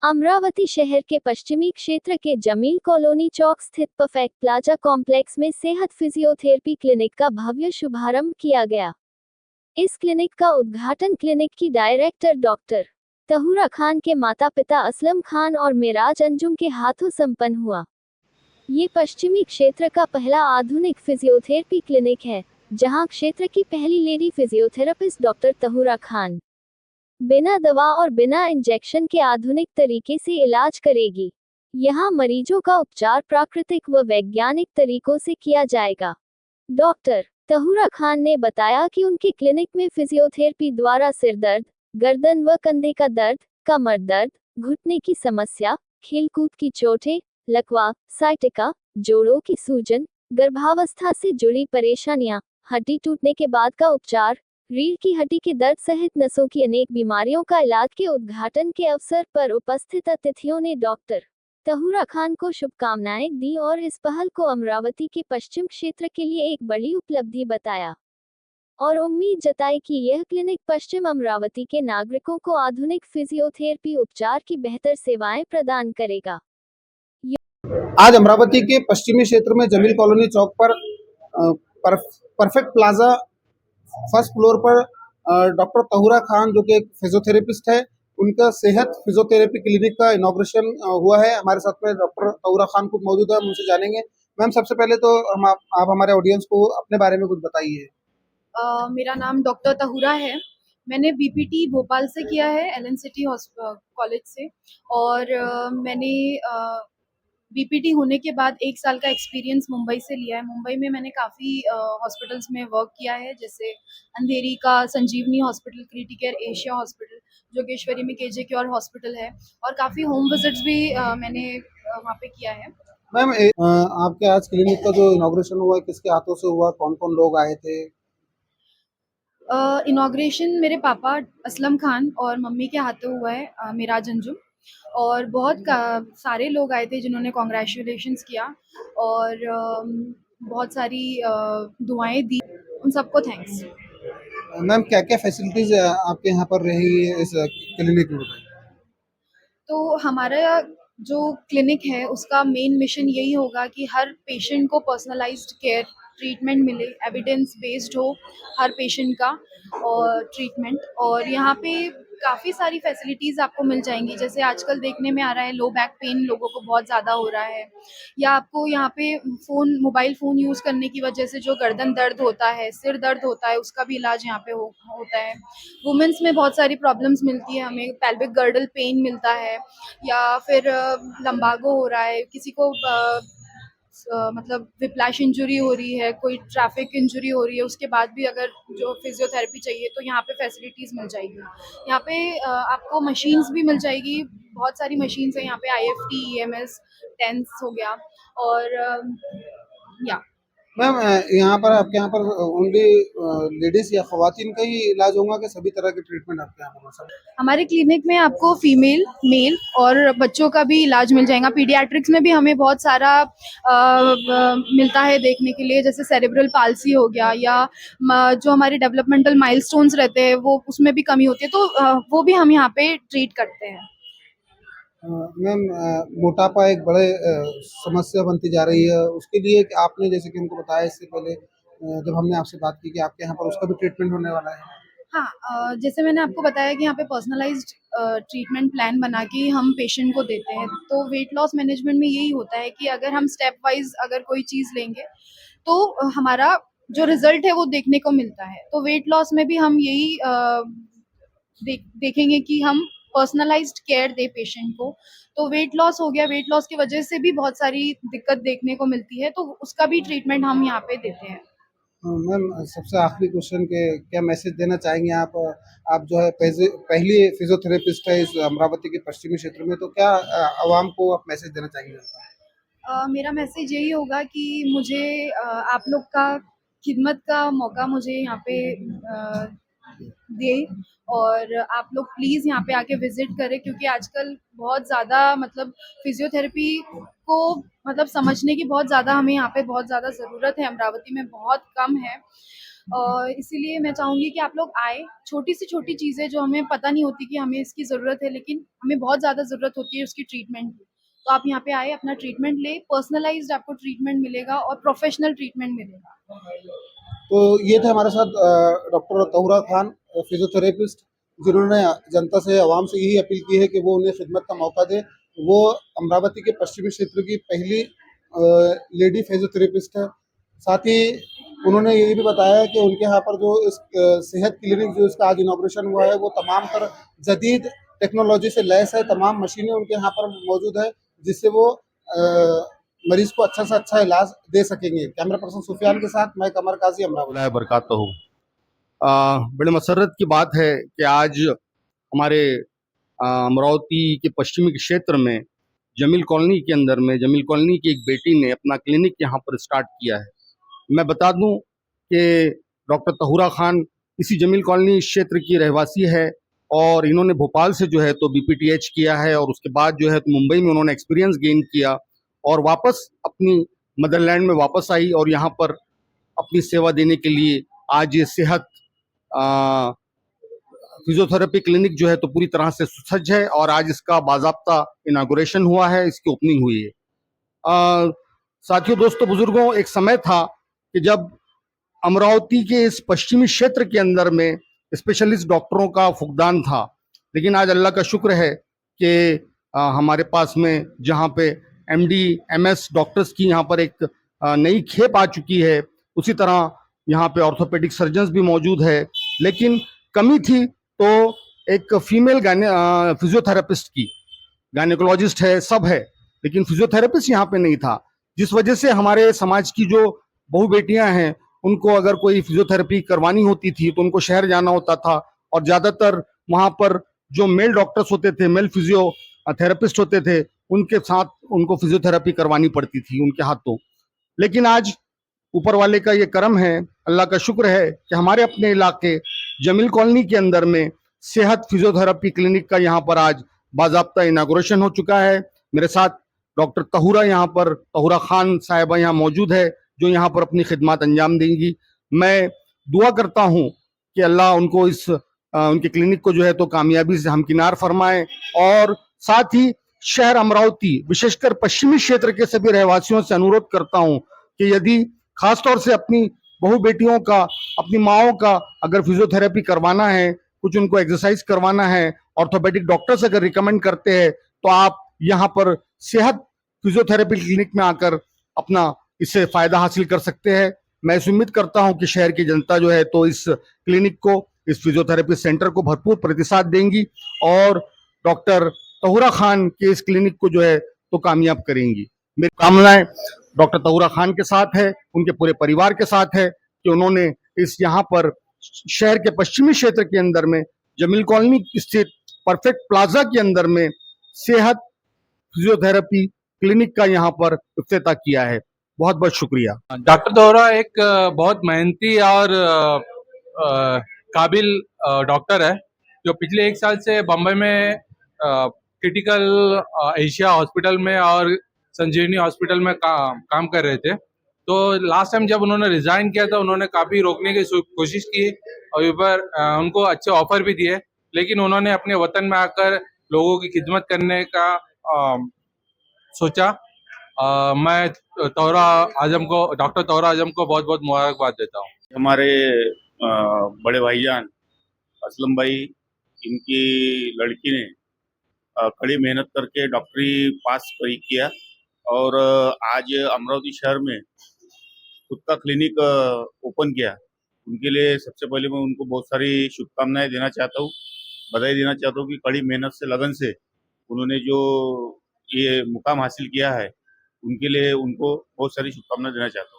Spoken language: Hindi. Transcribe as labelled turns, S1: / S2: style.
S1: अमरावती शहर के पश्चिमी क्षेत्र के जमील कॉलोनी चौक स्थित परफेक्ट प्लाजा कॉम्प्लेक्स में सेहत फिजियोथेरेपी क्लिनिक का भव्य शुभारंभ किया गया। इस क्लिनिक का उद्घाटन क्लिनिक की डायरेक्टर डॉक्टर तहूरा खान के माता पिता असलम खान और मेराज अंजुम के हाथों संपन्न हुआ। ये पश्चिमी क्षेत्र का पहला आधुनिक फिजियोथेरेपी क्लिनिक है, जहां क्षेत्र की पहली लेडी फिजियोथेरेपिस्ट डॉक्टर तहूरा खान बिना दवा और बिना इंजेक्शन के आधुनिक तरीके से इलाज करेगी। यहाँ मरीजों का उपचार प्राकृतिक व वैज्ञानिक तरीकों से किया जाएगा। डॉक्टर तहूरा खान ने बताया कि उनके क्लिनिक में फिजियोथेरेपी द्वारा सिर दर्द, गर्दन व कंधे का दर्द, कमर दर्द, घुटने की समस्या, खेलकूद की चोटें, लकवा, साइटिका, जोड़ों की सूजन, गर्भावस्था से जुड़ी परेशानियां, हड्डी टूटने के बाद का उपचार, रीढ़ की हड्डी के दर्द सहित नसों की अनेक बीमारियों का इलाज के उद्घाटन के अवसर पर उपस्थित अतिथियों ने डॉक्टर तहूरा खान को शुभकामनाएं दी और इस पहल को अमरावती के पश्चिम क्षेत्र के लिए एक बड़ी उपलब्धि बताया और उम्मीद जताई कि यह क्लिनिक पश्चिम अमरावती के नागरिकों को आधुनिक फिजियोथेरेपी उपचार की बेहतर सेवाएं प्रदान करेगा।
S2: आज अमरावती के पश्चिमी क्षेत्र में जमील कॉलोनी चौक पर परफेक्ट प्लाजा फर्स्ट फ्लोर पर डॉक्टर तहूरा खान जो कि एक फिजियोथेरेपिस्ट है, उनका सेहत फिजियोथेरेपी क्लिनिक का इनॉग्रेशन हुआ है। हमारे साथ में डॉक्टर तहूरा खान खुद मौजूद है, हम उनसे जानेंगे। मैम, सबसे पहले तो आप हमारे ऑडियंस को अपने बारे में कुछ बताइए।
S3: मेरा नाम डॉक्टर तहूरा है। मैंने बीपीटी भोपाल से किया है, एलन सिटी कॉलेज से। और मैंने बीपीटी होने के बाद 1 साल का एक्सपीरियंस मुंबई से लिया है। मुंबई में मैंने काफ़ी हॉस्पिटल्स में वर्क किया है, जैसे अंधेरी का Sanjivani hospital, Criticare Asia hospital, Jogeshwari में केजे क्योर हॉस्पिटल है, और काफ़ी होम विजिट्स भी मैंने वहाँ पे किया है।
S2: मैम, आपके आज क्लिनिक का जो इनॉग्रेशन हुआ है, किसके हाथों से हुआ, कौन कौन लोग आए थे?
S3: इनॉग्रेशन मेरे पापा असलम खान और मम्मी के हाथों हुआ है, मेराज अंजुम। और बहुत सारे लोग आए थे जिन्होंने कॉन्ग्रेचुलेशंस किया और बहुत सारी दुआएं दी। उन सबको थैंक्स।
S2: मैम, क्या क्या फैसिलिटीज आपके यहाँ पर रहेगी इस क्लिनिक में?
S3: तो हमारा जो क्लिनिक है उसका मेन मिशन यही होगा कि हर पेशेंट को पर्सनलाइज्ड केयर ट्रीटमेंट मिले, एविडेंस बेस्ड हो हर पेशेंट का और ट्रीटमेंट। और यहाँ पे काफ़ी सारी फैसिलिटीज़ आपको मिल जाएंगी, जैसे आजकल देखने में आ रहा है लो बैक पेन लोगों को बहुत ज़्यादा हो रहा है, या आपको यहाँ पे मोबाइल फ़ोन यूज़ करने की वजह से जो गर्दन दर्द होता है, सिर दर्द होता है, उसका भी इलाज यहाँ पे होता है। वुमेन्स में बहुत सारी प्रॉब्लम्स मिलती है, हमें पेल्विक गर्डल पेन मिलता है, या फिर लंबागो हो रहा है, किसी को मतलब विप्लैश इंजरी हो रही है, कोई ट्रैफिक इंजरी हो रही है, उसके बाद भी अगर जो फिजियोथेरेपी चाहिए तो यहाँ पे फैसिलिटीज़ मिल जाएगी। यहाँ पे आपको मशीन्स भी मिल जाएगी, बहुत सारी मशीन्स हैं यहाँ पे, IFT, EMS, टेंस हो गया। और या
S2: मैम, यहाँ पर आपके यहाँ पर ओनली लेडीज या खवातीन का ही इलाज होगा कि सभी तरह के ट्रीटमेंट आपके यहाँ पर हो सकते हैं?
S3: हमारे क्लिनिक में आपको फीमेल, मेल और बच्चों का भी इलाज मिल जाएगा। पीडियाट्रिक्स में भी हमें बहुत सारा मिलता है देखने के लिए, जैसे सेरेब्रल पाल्सी हो गया, या जो हमारे डेवलपमेंटल माइलस्टोन्स रहते हैं वो उसमें भी कमी होती है, तो वो भी हम यहाँ पे ट्रीट करते हैं।
S2: मैम, मोटापा एक बड़े समस्या बनती जा रही है, उसके लिए आपने जैसे कि हमको बताया इससे पहले जब हमने आपसे बात की कि आपके यहाँ पर उसका भी ट्रीटमेंट होने वाला है।
S3: हाँ, जैसे मैंने आपको बताया कि यहाँ पे पर्सनलाइज्ड ट्रीटमेंट प्लान बना के हम पेशेंट को देते हैं। तो वेट लॉस मैनेजमेंट में यही होता है कि अगर हम स्टेप वाइज अगर कोई चीज़ लेंगे तो हमारा जो रिजल्ट है वो देखने को मिलता है। तो वेट लॉस में भी हम यही देखेंगे कि हम पर्सनलाइज्ड केयर दे पेशेंट को। तो वेट लॉस हो गया, वेट लॉस की वजह से भी बहुत सारी दिक्कत देखने को मिलती है, तो उसका भी ट्रीटमेंट हम यहाँ पे देते हैं।
S2: मैम, सबसे आखिरी क्वेश्चन के क्या मैसेज देना चाहेंगे आप जो है पहली फिजियोथेरेपिस्ट है इस अमरावती के पश्चिमी क्षेत्र में, तो क्या आवाम को आप मैसेज देना चाहेंगे?
S3: मेरा मैसेज यही होगा कि मुझे आप लोग का खिदमत का मौका मुझे यहाँ पे दे, और आप लोग प्लीज़ यहाँ पे आके विज़िट करें, क्योंकि आजकल बहुत ज़्यादा मतलब फिजियोथेरेपी को मतलब समझने की बहुत ज़्यादा हमें यहाँ पे बहुत ज़्यादा ज़रूरत है, अमरावती में बहुत कम है। और इसीलिए मैं चाहूँगी कि आप लोग आए, छोटी से छोटी चीज़ें जो हमें पता नहीं होती कि हमें इसकी ज़रूरत है, लेकिन हमें बहुत ज़्यादा ज़रूरत होती है उसकी ट्रीटमेंट की। तो आप यहाँ पे आए, अपना ट्रीटमेंट लें, पर्सनलाइज़्ड आपको ट्रीटमेंट मिलेगा और प्रोफेशनल ट्रीटमेंट मिलेगा।
S2: तो ये थे हमारे साथ डॉक्टर तहुरा खान, फिजियोथेरेपिस्ट, जिन्होंने जनता से, आवाम से यही अपील की है कि वो उन्हें खिदमत का मौका दे। वो अमरावती के पश्चिमी क्षेत्र की पहली लेडी फिजियोथेरेपिस्ट है। साथ ही उन्होंने ये भी बताया कि उनके यहाँ पर जो इस सेहत क्लिनिक जो इसका आज इनॉग्रेशन हुआ है वो तमाम तर जदीद टेक्नोलॉजी से लैस है। तमाम मशीनें उनके यहाँ पर मौजूद है जिससे वो मरीज को अच्छा से अच्छा इलाज दे सकेंगे। कैमरा पर्सन सुफियान के साथ मैं कमर काजी, अमरावती।
S4: बरकातहू। बड़े मसरत की बात है कि आज हमारे अमरावती के पश्चिमी क्षेत्र में जमील कॉलोनी के अंदर में जमील कॉलोनी की एक बेटी ने अपना क्लिनिक यहाँ पर स्टार्ट किया है। मैं बता दूं कि डॉक्टर तहुरा खान इसी जमील कॉलोनी क्षेत्र की रहवासी है और इन्होंने भोपाल से जो है तो बीपीटीएच किया है और उसके बाद जो है तो मुंबई में उन्होंने एक्सपीरियंस गेन किया और वापस अपनी मदरलैंड में वापस आई और यहाँ पर अपनी सेवा देने के लिए आज ये सेहत फिजियोथेरेपी क्लिनिक जो है तो पूरी तरह से सुसज्ज है और आज इसका बाजाब्ता इनागुरेशन हुआ है, इसकी ओपनिंग हुई है। साथियों, दोस्तों, बुजुर्गों, एक समय था कि जब अमरावती के इस पश्चिमी क्षेत्र के अंदर में स्पेशलिस्ट डॉक्टरों का फुकदान था, लेकिन आज अल्लाह का शुक्र है कि हमारे पास में जहाँ पे एमडी एमएस डॉक्टर्स की यहाँ पर एक नई खेप आ चुकी है, उसी तरह यहाँ पे ऑर्थोपेडिक सर्जन्स भी मौजूद है। लेकिन कमी थी तो एक फीमेल फिजियोथेरेपिस्ट की, गायनेकोलॉजिस्ट है, सब है, लेकिन फिजियोथेरेपिस्ट यहाँ पे नहीं था, जिस वजह से हमारे समाज की जो बहू बेटियां हैं उनको अगर कोई फिजियोथेरेपी करवानी होती थी तो उनको शहर जाना होता था और ज्यादातर वहां पर जो मेल डॉक्टर्स होते थे, मेल फिजियोथेरेपिस्ट होते थे, उनके साथ उनको फिजियोथेरेपी करवानी पड़ती थी उनके हाथों। लेकिन आज ऊपर वाले का ये करम है, अल्लाह का शुक्र है कि हमारे अपने इलाके जमील कॉलोनी के अंदर में सेहत फिजियोथेरेपी क्लिनिक का यहाँ पर आज बाजाब्ता इनागुरेशन हो चुका है। मेरे साथ डॉक्टर तहुरा खान साहिबा यहाँ मौजूद है जो यहाँ पर अपनी खिदमत अंजाम देंगी। मैं दुआ करता हूँ कि अल्लाह उनको उनके क्लिनिक को जो है तो कामयाबी से हमकिनार फरमाए और साथ ही शहर अमरावती विशेषकर पश्चिमी क्षेत्र के सभी रहवासियों से अनुरोध करता हूँ कि यदि खासतौर से अपनी बहू बेटियों का, अपनी माओं का अगर फिजियोथेरेपी करवाना है, कुछ उनको एक्सरसाइज करवाना है, ऑर्थोपेडिक डॉक्टर्स अगर रिकमेंड करते हैं तो आप यहाँ पर सेहत फिजियोथेरेपी क्लिनिक में आकर अपना इससे फायदा हासिल कर सकते हैं। मैं इस उम्मीद करता हूं कि शहर की जनता जो है तो इस क्लिनिक को, इस फिजियोथेरेपी सेंटर को भरपूर प्रतिसाद देंगी और डॉक्टर तहुरा खान के इस क्लिनिक को जो है तो कामयाब करेंगी। मेरी कामनाएं डॉक्टर तहुरा खान के साथ है, उनके पूरे परिवार के साथ है कि उन्होंने इस यहाँ पर शहर के पश्चिमी क्षेत्र के अंदर में जमील कॉलोनी स्थित परफेक्ट प्लाजा के अंदर में सेहत फिजियोथेरेपी क्लिनिक का यहाँ पर इफ्तिताह किया है। बहुत बहुत शुक्रिया।
S5: डॉक्टर तोहरा एक बहुत मेहनती और काबिल डॉक्टर है जो पिछले 1 साल से बम्बई में क्रिटिकल एशिया हॉस्पिटल में और संजीवनी हॉस्पिटल में काम कर रहे थे। तो लास्ट टाइम जब उन्होंने रिजाइन किया था उन्होंने काफ़ी रोकने की कोशिश की और ऊपर उनको अच्छे ऑफर भी दिए, लेकिन उन्होंने अपने वतन में आकर लोगों की खिदमत करने का सोचा। मैं डॉक्टर तौरा आजम को बहुत बहुत मुबारकबाद देता हूँ।
S6: हमारे बड़े भाईजान असलम भाई, इनकी लड़की ने कड़ी मेहनत करके डॉक्टरी पास किया और आज अमरावती शहर में खुद का क्लिनिक ओपन किया। उनके लिए सबसे पहले मैं उनको बहुत सारी शुभकामनाएं देना चाहता हूँ, बधाई देना चाहता हूँ कि कड़ी मेहनत से, लगन से उन्होंने जो ये मुकाम हासिल किया है, उनके लिए उनको बहुत सारी शुभकामनाएं देना चाहता हूँ।